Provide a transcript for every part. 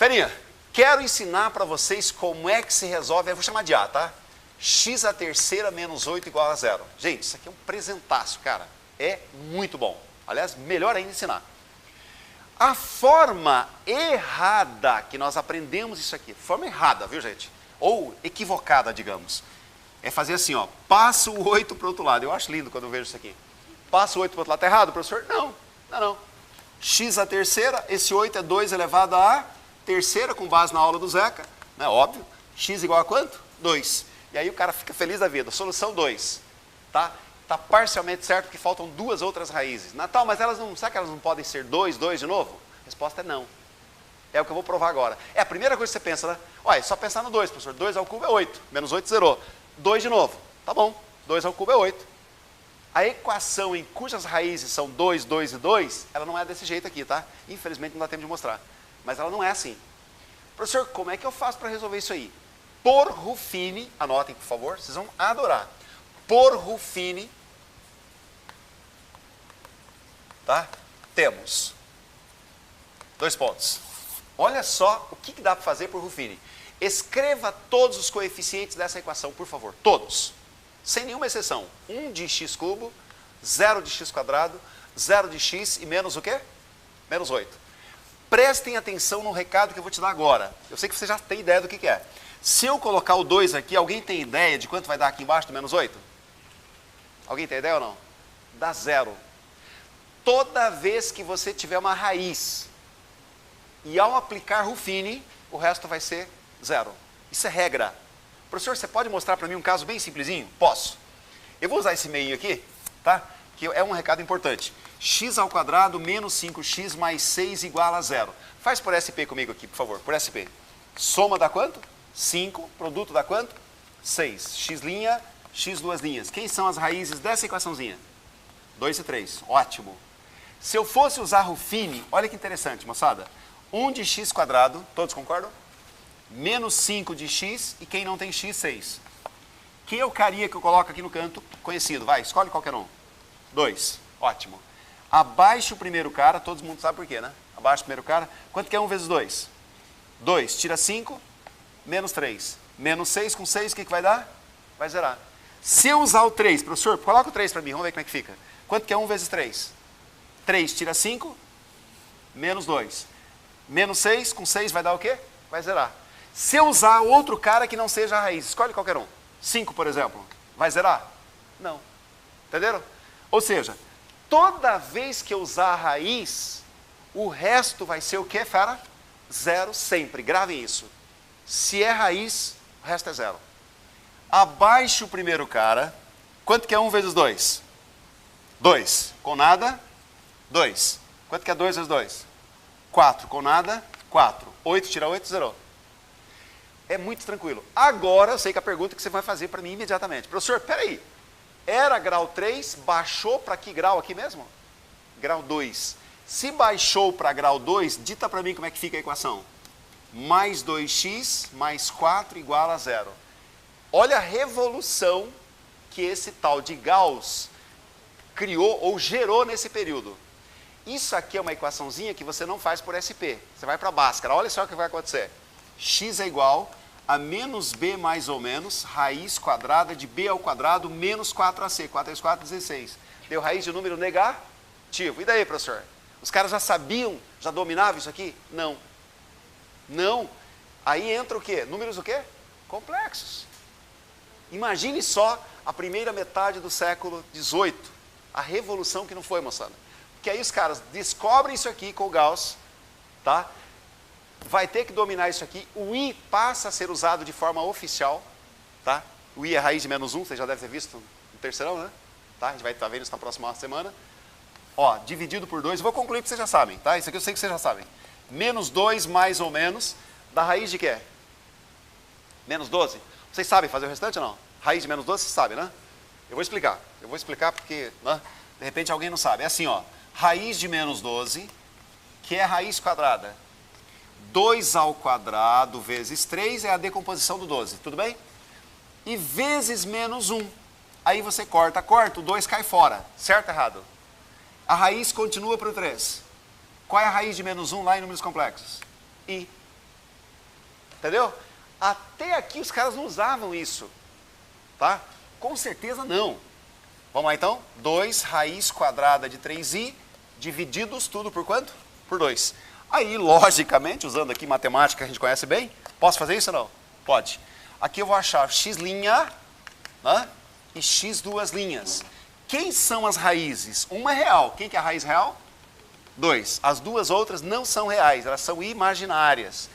Ferinha, quero ensinar para vocês como é que se resolve, eu vou chamar de A, tá? X à terceira menos 8 igual a zero. Gente, isso aqui é um presentaço, cara. É muito bom. Aliás, melhor ainda ensinar. A forma errada que nós aprendemos isso aqui, forma errada, viu, gente? Ou equivocada, digamos. É fazer assim, ó, passa o 8 para o outro lado. Eu acho lindo quando eu vejo isso aqui. Passa o 8 para o outro lado. Está errado, professor? Não, não. X à terceira, esse 8 é 2 elevado a terceira, com base na aula do Zeca. Né? Óbvio. X igual a quanto? 2. E aí o cara fica feliz da vida. Solução 2. Tá? Está parcialmente certo porque faltam duas outras raízes. Natal, mas elas não, será que elas não podem ser 2 de novo? A resposta é não. É o que eu vou provar agora. É a primeira coisa que você pensa, né? Olha, é só pensar no 2, professor. 2 ao cubo é 8. Menos 8 zerou. 2 de novo. Tá bom. 2 ao cubo é 8. A equação em cujas raízes são 2, 2 e 2, ela não é desse jeito aqui, tá? Infelizmente não dá tempo de mostrar. Mas ela não é assim. Professor, como é que eu faço para resolver isso aí? Por Ruffini, anotem por favor, vocês vão adorar. Por Ruffini, tá? Temos 2 pontos. Olha só o que dá para fazer por Ruffini. Escreva todos os coeficientes dessa equação, por favor. Todos. Sem nenhuma exceção. 1 de x cubo, 0 de x quadrado, 0 de x e menos o quê? Menos 8. Prestem atenção no recado que eu vou te dar agora. Eu sei que você já tem ideia do que é. Se eu colocar o 2 aqui, alguém tem ideia de quanto vai dar aqui embaixo do menos 8? Alguém tem ideia ou não? Dá 0. Toda vez que você tiver uma raiz e ao aplicar Ruffini, o resto vai ser 0. Isso é regra. Professor, você pode mostrar para mim um caso bem simplesinho? Posso. Eu vou usar esse meio aqui, tá? Que é um recado importante. X ao quadrado menos 5x mais 6 igual a 0. Faz por SP comigo aqui, por favor. Por SP. Soma dá quanto? 5. Produto dá quanto? 6. X', x duas linhas. Quem são as raízes dessa equaçãozinha? 2 e 3. Ótimo. Se eu fosse usar Ruffini, olha que interessante, moçada. 1 de x quadrado, todos concordam? Menos 5 de x e quem não tem x, 6. Que eucaria que eu coloco aqui no canto? Conhecido, vai, escolhe qualquer um. 2, ótimo. Abaixo o primeiro cara, todo mundo sabe por quê, né? Abaixo o primeiro cara, quanto que é 1 vezes 2? 2, tira 5, menos 3. Menos 6 com 6, o que vai dar? Vai zerar. Se eu usar o 3, professor, coloca o 3 para mim, vamos ver como é que fica. Quanto que é 1 vezes 3? 3, tira 5, menos 2. Menos 6 com 6 vai dar o quê? Vai zerar. Se eu usar outro cara que não seja a raiz, escolhe qualquer um. 5, por exemplo, vai zerar? Não. Entenderam? Ou seja, toda vez que eu usar a raiz, o resto vai ser o quê, fera? 0 sempre. Gravem isso. Se é raiz, o resto é 0. Abaixo o primeiro cara, quanto que é 1 vezes 2? 2. Com nada, 2. Quanto que é 2 vezes 2? 4. Com nada, 4. 8 tira 8, zerou. É muito tranquilo. Agora, eu sei que a pergunta que você vai fazer para mim imediatamente. Professor, peraí. Era grau 3, baixou para que grau aqui mesmo? Grau 2. Se baixou para grau 2, dita para mim como é que fica a equação. Mais 2x mais 4 igual a 0. Olha a revolução que esse tal de Gauss criou ou gerou nesse período. Isso aqui é uma equaçãozinha que você não faz por SP. Você vai para Bhaskara. Olha só o que vai acontecer. X é igual a menos b mais ou menos, raiz quadrada de b ao quadrado menos 4ac. 4 vezes 4, 16. Deu raiz de número negativo. E daí, professor? Os caras já sabiam, já dominavam isso aqui? Não. Não. Aí entra o quê? Números o quê? Complexos. Imagine só a primeira metade do século XVIII. A revolução que não foi, moçada. Porque aí os caras descobrem isso aqui com o Gauss, tá? Vai ter que dominar isso aqui. O I passa a ser usado de forma oficial, tá? O I é raiz de menos 1, você já deve ter visto no terceirão, né? Tá? A gente vai estar vendo isso na próxima semana. Ó, dividido por 2, vou concluir porque vocês já sabem, tá? Isso aqui eu sei que vocês já sabem. Menos 2 mais ou menos, da raiz de quê? Menos 12. Vocês sabem fazer o restante ou não? Raiz de menos 12, vocês sabem, né? Eu vou explicar porque, né? De repente alguém não sabe. É assim, ó. Raiz de menos 12, que é a raiz quadrada. 2 ao quadrado vezes 3 é a decomposição do 12, tudo bem? E vezes menos 1. Aí você corta, o 2 cai fora, certo ou errado? A raiz continua para o 3. Qual é a raiz de menos 1 lá em números complexos? I. Entendeu? Até aqui os caras não usavam isso. Tá? Com certeza não. Vamos lá então? 2 raiz quadrada de 3i divididos tudo por quanto? Por 2. Aí, logicamente, usando aqui matemática que a gente conhece bem, posso fazer isso ou não? Pode. Aqui eu vou achar x', né? E x duas linhas. Quem são as raízes? Uma é real. Quem que é a raiz real? 2. As duas outras não são reais, elas são imaginárias.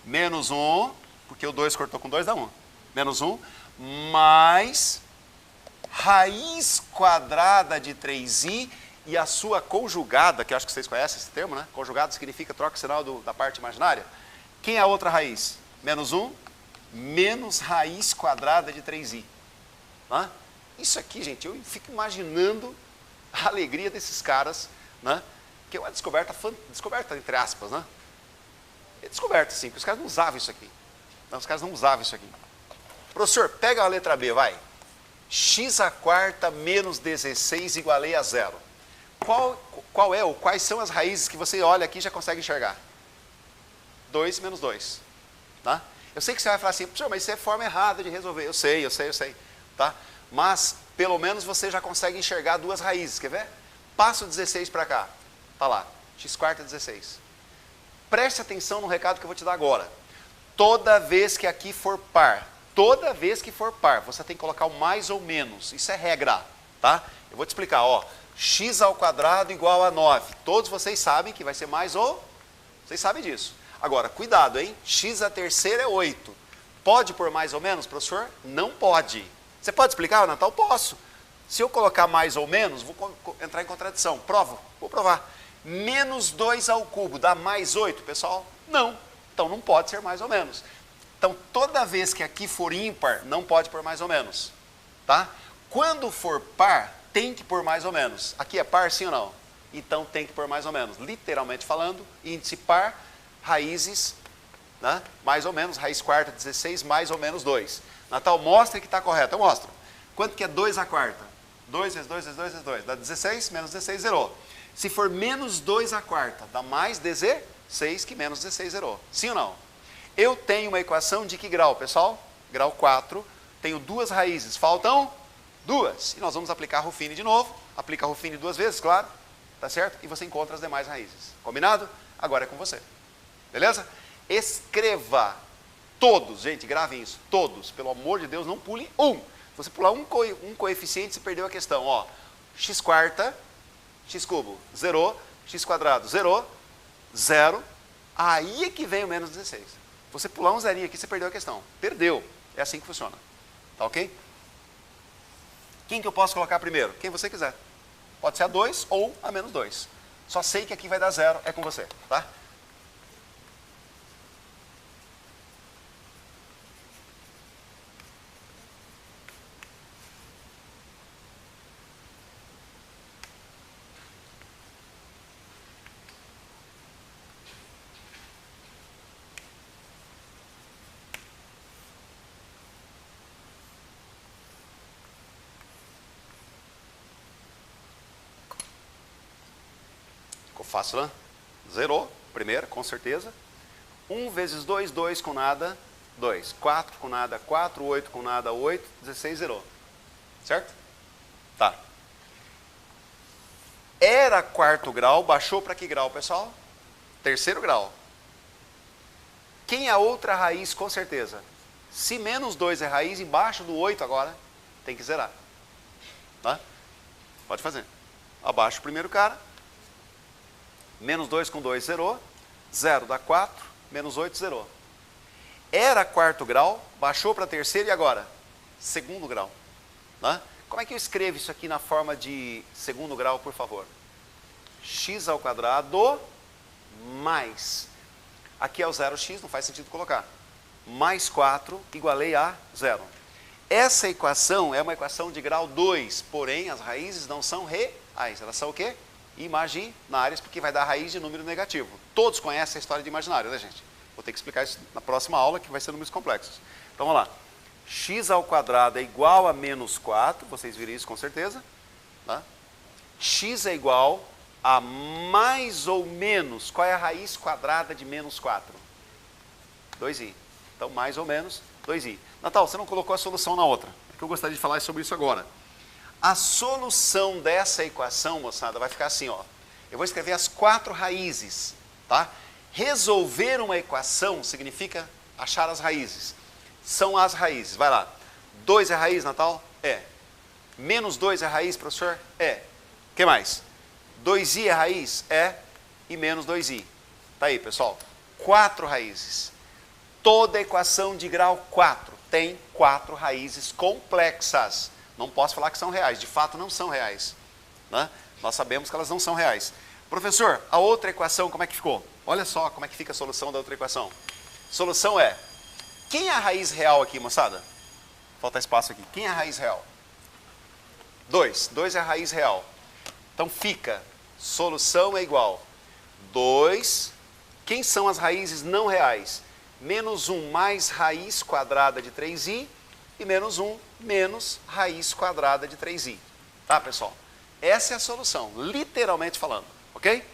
Menos 1, porque o 2 cortou com 2 dá 1. Menos 1, mais raiz quadrada de 3i e a sua conjugada, que eu acho que vocês conhecem esse termo, né? Conjugada significa troca o sinal da parte imaginária. Quem é a outra raiz? Menos 1, menos raiz quadrada de 3i. Né? Isso aqui, gente, eu fico imaginando a alegria desses caras, né? Que é uma descoberta entre aspas, né? É descoberta, sim, porque os caras não usavam isso aqui. Não, os caras não usavam isso aqui. Professor, pega a letra B, vai. x² menos 16 igualei a 0. Quais são as raízes que você olha aqui e já consegue enxergar? 2 menos 2. Tá? Eu sei que você vai falar assim, professor, mas isso é forma errada de resolver. Eu sei. Tá? Mas, pelo menos, você já consegue enxergar duas raízes. Quer ver? Passa o 16 para cá. Tá lá. x² é 16. Preste atenção no recado que eu vou te dar agora. Toda vez que aqui for par, você tem que colocar o mais ou menos. Isso é regra, tá? Eu vou te explicar, ó. x² igual a 9. Todos vocês sabem que vai ser mais ou... Vocês sabem disso. Agora, cuidado, hein? x² é 8. Pode pôr mais ou menos, professor? Não pode. Você pode explicar, Natal? Posso. Se eu colocar mais ou menos, vou entrar em contradição. Provo? Vou provar. Menos 2 ao cubo dá mais 8, pessoal? Não. Então não pode ser mais ou menos. Então toda vez que aqui for ímpar, não pode pôr mais ou menos. Tá? Quando for par, tem que pôr mais ou menos. Aqui é par, sim ou não? Então tem que pôr mais ou menos. Literalmente falando, índice par, raízes, né? Mais ou menos, raiz quarta 16, mais ou menos 2. Natal, mostra que está correto. Eu mostro. Quanto que é 2² 2 vezes 2 vezes 2 vezes 2. Dá 16, menos 16, zerou. Se for menos 2², dá mais 16 que menos 16, zerou. Sim ou não? Eu tenho uma equação de que grau, pessoal? Grau 4. Tenho duas raízes. Faltam duas. E nós vamos aplicar Ruffini de novo. Aplica Ruffini duas vezes, claro. Tá certo? E você encontra as demais raízes. Combinado? Agora é com você. Beleza? Escreva todos. Gente, gravem isso. Todos. Pelo amor de Deus, não pule um. Se você pular um coeficiente, você perdeu a questão. Ó, x², x⁻, zerou. x², zerou. 0. Aí é que vem o menos 16. Se você pular um zerinho aqui, você perdeu a questão. Perdeu. É assim que funciona. Tá ok? Quem que eu posso colocar primeiro? Quem você quiser. Pode ser a 2 ou a menos 2. Só sei que aqui vai dar 0, é com você, tá? Fácil, né? Zerou, primeira, com certeza. 1 vezes 2, 2 com nada, 2. 4 com nada, 4. 8 com nada, 8. 16, zerou. Certo? Tá. Era quarto grau, baixou para que grau, pessoal? Terceiro grau. Quem é a outra raiz, com certeza? Se menos 2 é raiz, embaixo do 8 agora, tem que zerar. Tá? Pode fazer. Abaixo o primeiro cara. Menos 2 com 2, zerou. 0 dá 4. Menos 8, zerou. Era quarto grau, baixou para terceiro e agora? Segundo grau. Né? Como é que eu escrevo isso aqui na forma de segundo grau, por favor? x² mais. Aqui é o 0x, não faz sentido colocar. Mais 4 igualei a 0. Essa equação é uma equação de grau 2, porém as raízes não são reais. Elas são o quê? Imaginárias, porque vai dar raiz de número negativo. Todos conhecem a história de imaginário, né, gente? Vou ter que explicar isso na próxima aula, que vai ser números complexos. Então, vamos lá. x² é igual a menos 4, vocês viram isso com certeza. Tá? X é igual a mais ou menos, qual é a raiz quadrada de menos 4? 2i. Então, mais ou menos 2i. Natal, você não colocou a solução na outra. É que eu gostaria de falar sobre isso agora. A solução dessa equação, moçada, vai ficar assim, ó. Eu vou escrever as 4 raízes, tá? Resolver uma equação significa achar as raízes. São as raízes. Vai lá. 2 é raiz, Natal? É. Menos 2 é raiz, professor? É. O que mais? 2i é raiz? É. E menos 2i. Tá aí, pessoal. 4 raízes. Toda equação de grau 4 tem 4 raízes complexas. Não posso falar que são reais. De fato, não são reais. Né? Nós sabemos que elas não são reais. Professor, a outra equação, como é que ficou? Olha só como é que fica a solução da outra equação. Solução é... Quem é a raiz real aqui, moçada? Falta espaço aqui. Quem é a raiz real? 2. 2 é a raiz real. Então fica, solução é igual 2. Quem são as raízes não reais? Menos 1 mais raiz quadrada de 3i e menos 1 menos raiz quadrada de 3i. Tá, pessoal? Essa é a solução, literalmente falando, ok?